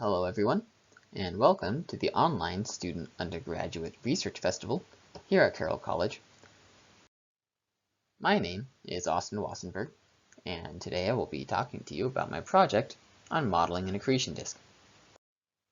Hello everyone, and welcome to the online Student Undergraduate Research Festival here at Carroll College. My name is Austin Wassenberg, and today I will be talking to you about my project on modeling an accretion disk.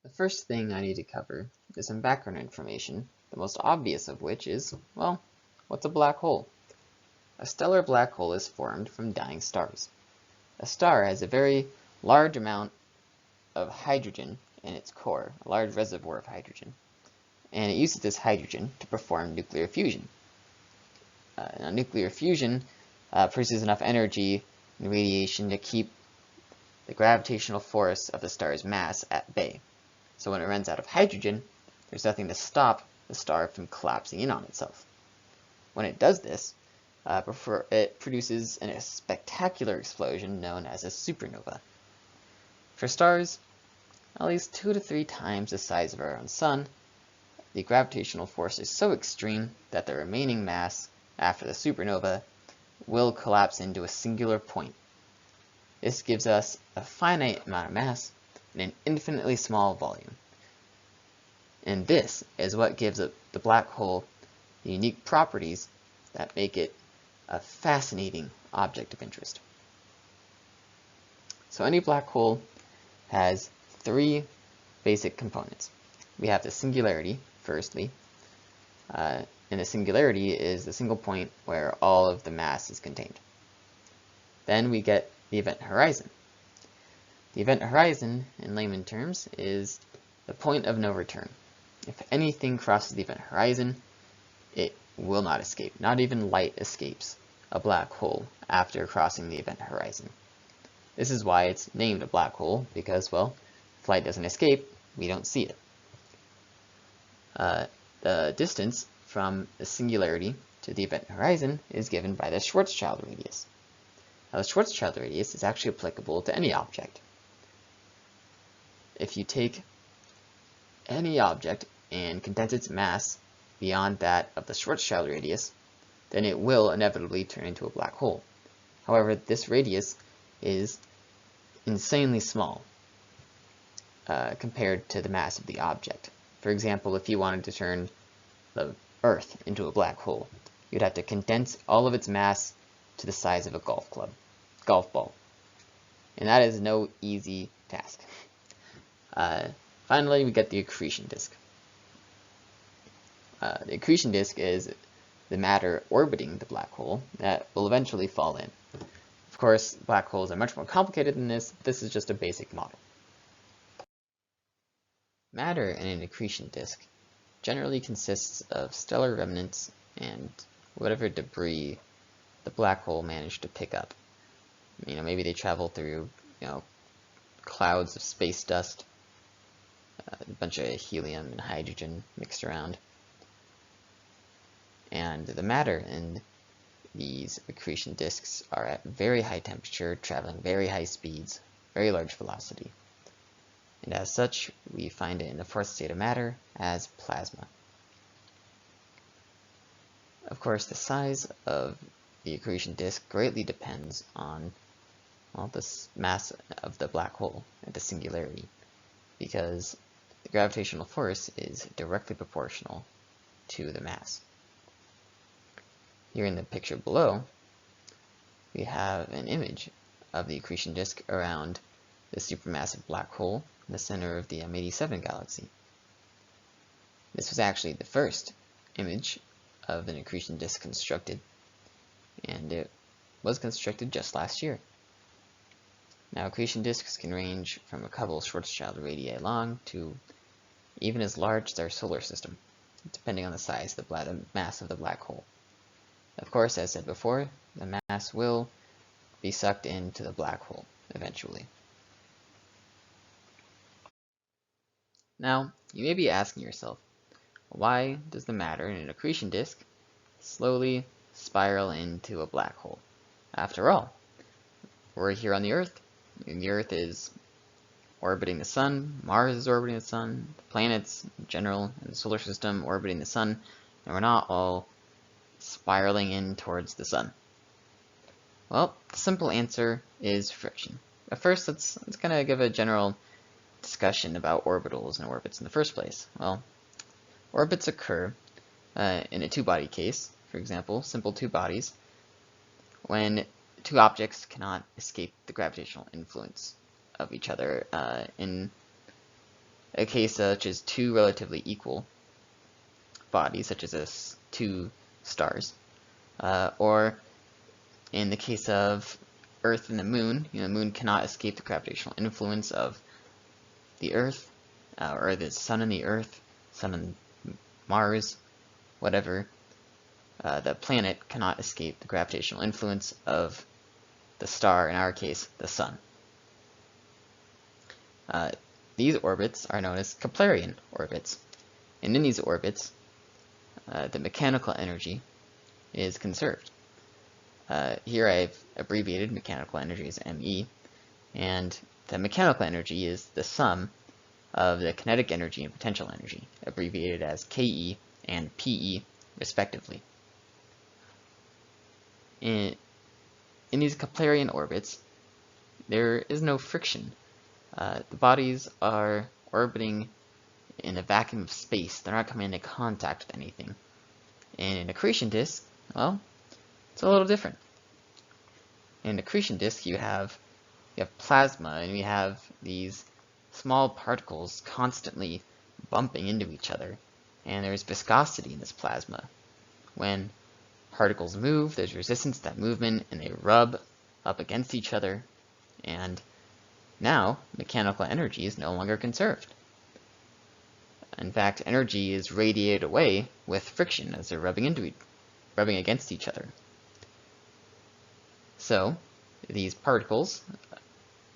The first thing I need to cover is some background information, the most obvious of which is, well, what's a black hole? A stellar black hole is formed from dying stars. A star has a very large amount of hydrogen in its core, a large reservoir of hydrogen, and it uses this hydrogen to perform nuclear fusion. Now, nuclear fusion produces enough energy and radiation to keep the gravitational force of the star's mass at bay. So when it runs out of hydrogen, there's nothing to stop the star from collapsing in on itself. When it does this, it produces a spectacular explosion known as a supernova. For stars at least 2 to 3 times the size of our own sun, the gravitational force is so extreme that the remaining mass after the supernova will collapse into a singular point. This gives us a finite amount of mass in an infinitely small volume. And this is what gives the black hole the unique properties that make it a fascinating object of interest. So any black hole has 3 basic components. We have the singularity, firstly, and the singularity is the single point where all of the mass is contained. Then we get the event horizon. The event horizon, in layman terms, is the point of no return. If anything crosses the event horizon, it will not escape. Not even light escapes a black hole after crossing the event horizon. This is why it's named a black hole, because, well, if light doesn't escape, we don't see it. The distance from the singularity to the event horizon is given by the Schwarzschild radius. Now, the Schwarzschild radius is actually applicable to any object. If you take any object and condense its mass beyond that of the Schwarzschild radius, then it will inevitably turn into a black hole. However, this radius is insanely small compared to the mass of the object. For example, if you wanted to turn the Earth into a black hole, you'd have to condense all of its mass to the size of a golf ball. And that is no easy task. Finally, we get the accretion disk. The accretion disk is the matter orbiting the black hole that will eventually fall in. Of course, black holes are much more complicated than this. This is just a basic model. Matter in an accretion disk generally consists of stellar remnants and whatever debris the black hole managed to pick up. Maybe they travel through, clouds of space dust, a bunch of helium and hydrogen mixed around. And the matter in these accretion disks are at very high temperature, traveling very high speeds, very large velocity. And as such, we find it in the fourth state of matter as plasma. Of course, the size of the accretion disk greatly depends on, the mass of the black hole at the singularity, because the gravitational force is directly proportional to the mass. Here in the picture below, we have an image of the accretion disk around the supermassive black hole in the center of the M87 galaxy. This was actually the first image of an accretion disk constructed, and it was constructed just last year. Now, accretion disks can range from a couple Schwarzschild radii long to even as large as our solar system, depending on the size of the mass of the black hole. Of course, as said before, the mass will be sucked into the black hole eventually. Now, you may be asking yourself, why does the matter in an accretion disk slowly spiral into a black hole? After all, we're here on the Earth, and the Earth is orbiting the Sun, Mars is orbiting the Sun, the planets in general in the solar system orbiting the Sun, and we're not all spiraling in towards the Sun. Well, the simple answer is friction. But first, let's kind of give a general discussion about orbitals and orbits in the first place? Well, orbits occur in a two-body case, for example, simple two bodies, when two objects cannot escape the gravitational influence of each other. In a case such as two relatively equal bodies, such as two stars, or in the case of Earth and the Moon, the Moon cannot escape the gravitational influence of the Earth, or the Sun and the Earth, Sun and Mars, whatever. The planet cannot escape the gravitational influence of the star, in our case, the Sun. These orbits are known as Keplerian orbits, and in these orbits, the mechanical energy is conserved. Here I've abbreviated mechanical energy as ME, and the mechanical energy is the sum of the kinetic energy and potential energy, abbreviated as KE and PE, respectively. In these Keplerian orbits, there is no friction. The bodies are orbiting in a vacuum of space. They're not coming into contact with anything. In an accretion disk, well, it's a little different. In an accretion disk, you have plasma, and you have these small particles constantly bumping into each other, and there's viscosity in this plasma. When particles move, there's resistance to that movement, and they rub up against each other, and now mechanical energy is no longer conserved. In fact, energy is radiated away with friction as they're rubbing against each other. So these particles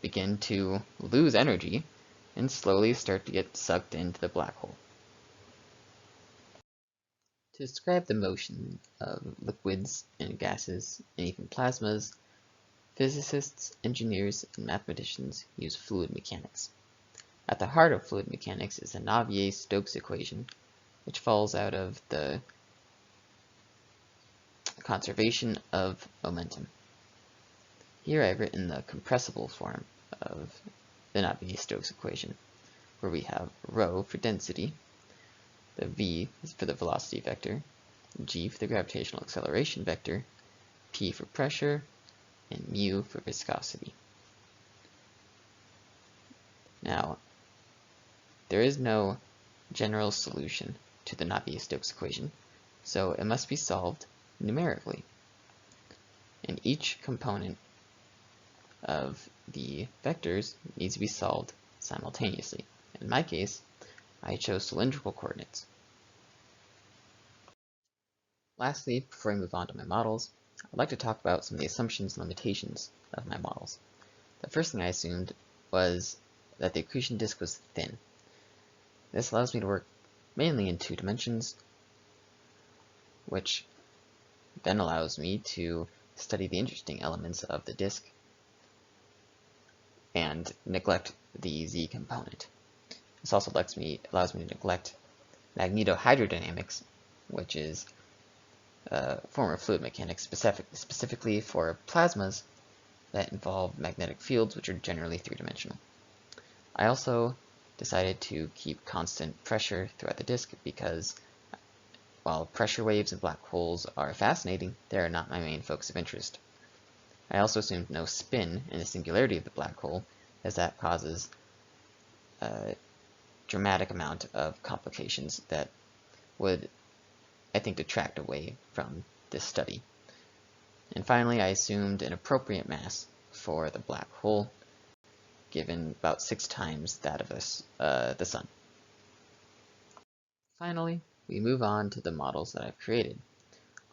begin to lose energy and slowly start to get sucked into the black hole. To describe the motion of liquids and gases and even plasmas, physicists, engineers, and mathematicians use fluid mechanics. At the heart of fluid mechanics is the Navier-Stokes equation, which falls out of the conservation of momentum. Here I've written the compressible form of the Navier-Stokes equation, where we have rho for density, the v is for the velocity vector, g for the gravitational acceleration vector, p for pressure, and mu for viscosity. Now, there is no general solution to the Navier-Stokes equation, so it must be solved numerically. And each component of the vectors needs to be solved simultaneously. In my case, I chose cylindrical coordinates. Lastly, before I move on to my models, I'd like to talk about some of the assumptions and limitations of my models. The first thing I assumed was that the accretion disk was thin. This allows me to work mainly in two dimensions, which then allows me to study the interesting elements of the disk and neglect the z component. This also allows me to neglect magnetohydrodynamics, which is a form of fluid mechanics specifically for plasmas that involve magnetic fields, which are generally three-dimensional. I also decided to keep constant pressure throughout the disk because while pressure waves in black holes are fascinating, they are not my main focus of interest. I also assumed no spin in the singularity of the black hole, as that causes a dramatic amount of complications that would, I think, detract away from this study. And finally, I assumed an appropriate mass for the black hole, given about 6 times that of the Sun. Finally, we move on to the models that I've created.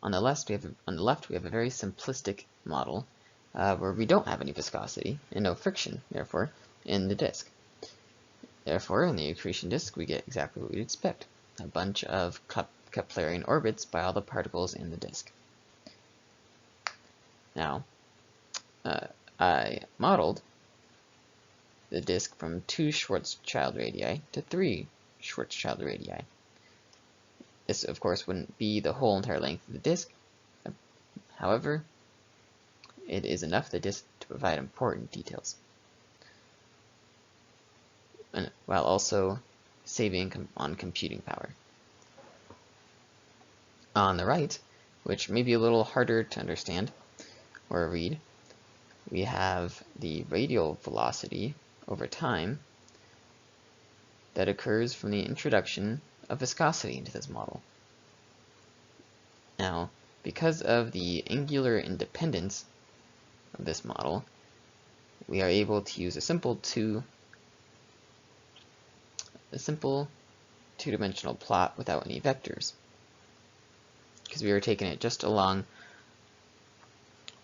On the left, we have a very simplistic model where we don't have any viscosity and no friction, therefore, in the disk. Therefore, in the accretion disk, we get exactly what we'd expect: a bunch of Keplerian orbits by all the particles in the disk. Now, I modeled the disk from 2 Schwarzschild radii to 3 Schwarzschild radii. This, of course, wouldn't be the whole entire length of the disk. However, it is enough of the disk to provide important details. while also saving on computing power. On the right, which may be a little harder to understand or read, we have the radial velocity over time that occurs from the introduction of viscosity into this model. Now, because of the angular independence of this model, we are able to use a simple two-dimensional plot without any vectors, because we are taking it just along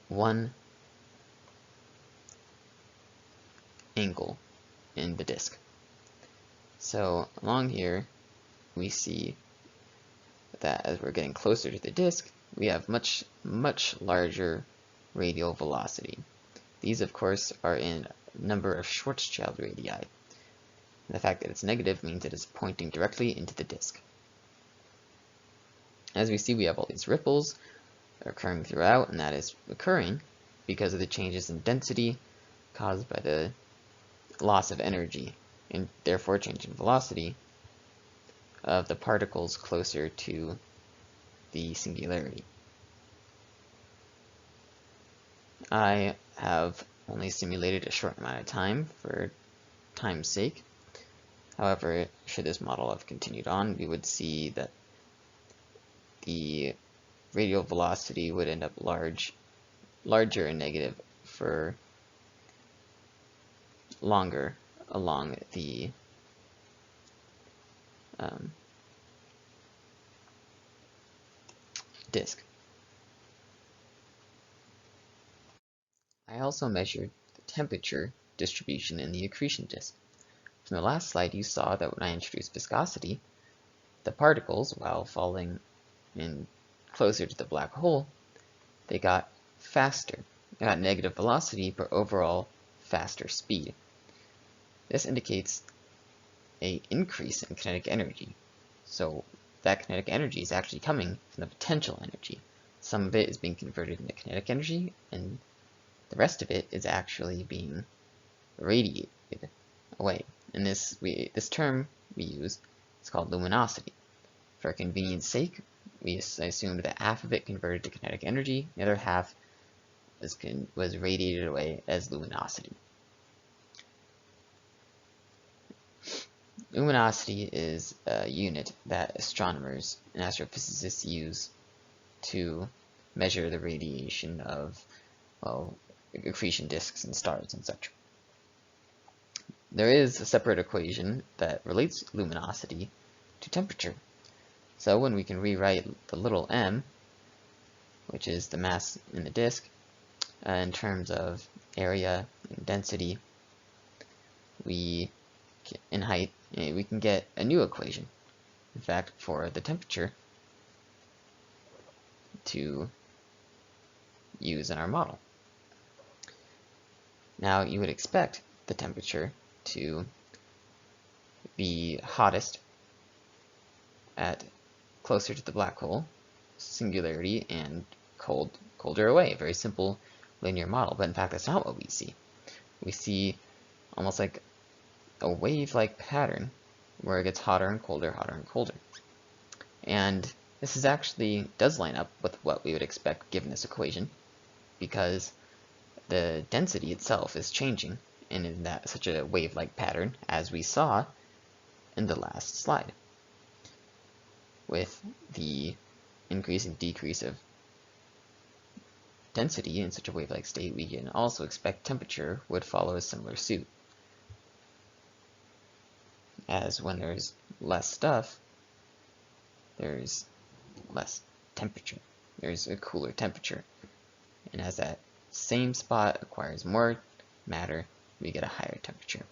one angle in the disk. So along here, we see that as we're getting closer to the disk, we have much larger radial velocity. These, of course, are in number of Schwarzschild radii. And the fact that it's negative means it is pointing directly into the disk. As we see, we have all these ripples occurring throughout, and that is occurring because of the changes in density caused by the loss of energy, and therefore change in velocity of the particles closer to the singularity. I have only simulated a short amount of time for time's sake. However, should this model have continued on, we would see that the radial velocity would end up larger and negative for longer along the disk. I also measured the temperature distribution in the accretion disk. From the last slide, you saw that when I introduced viscosity, the particles, while falling in closer to the black hole, they got faster. They got negative velocity, but overall faster speed. This indicates an increase in kinetic energy. So that kinetic energy is actually coming from the potential energy. Some of it is being converted into kinetic energy, and the rest of it is actually being radiated away. And this term we use is called luminosity. For convenience sake, we assumed that half of it converted to kinetic energy, the other half was radiated away as luminosity. Luminosity is a unit that astronomers and astrophysicists use to measure the radiation of, well, accretion disks and stars and such. There is a separate equation that relates luminosity to temperature. So when we can rewrite the little m, which is the mass in the disk, in terms of area and density, in height, we can get a new equation, in fact, for the temperature to use in our model. Now, you would expect the temperature to be hottest at closer to the black hole, singularity, and colder away. A very simple linear model, but in fact, that's not what we see. We see almost like a wave-like pattern where it gets hotter and colder, hotter and colder. And this is actually does line up with what we would expect given this equation, because the density itself is changing in that such a wave-like pattern as we saw in the last slide. With the increase and decrease of density in such a wave-like state, we can also expect temperature would follow a similar suit. As when there's less stuff, there's less temperature. There's a cooler temperature. And as that same spot acquires more matter, we get a higher temperature.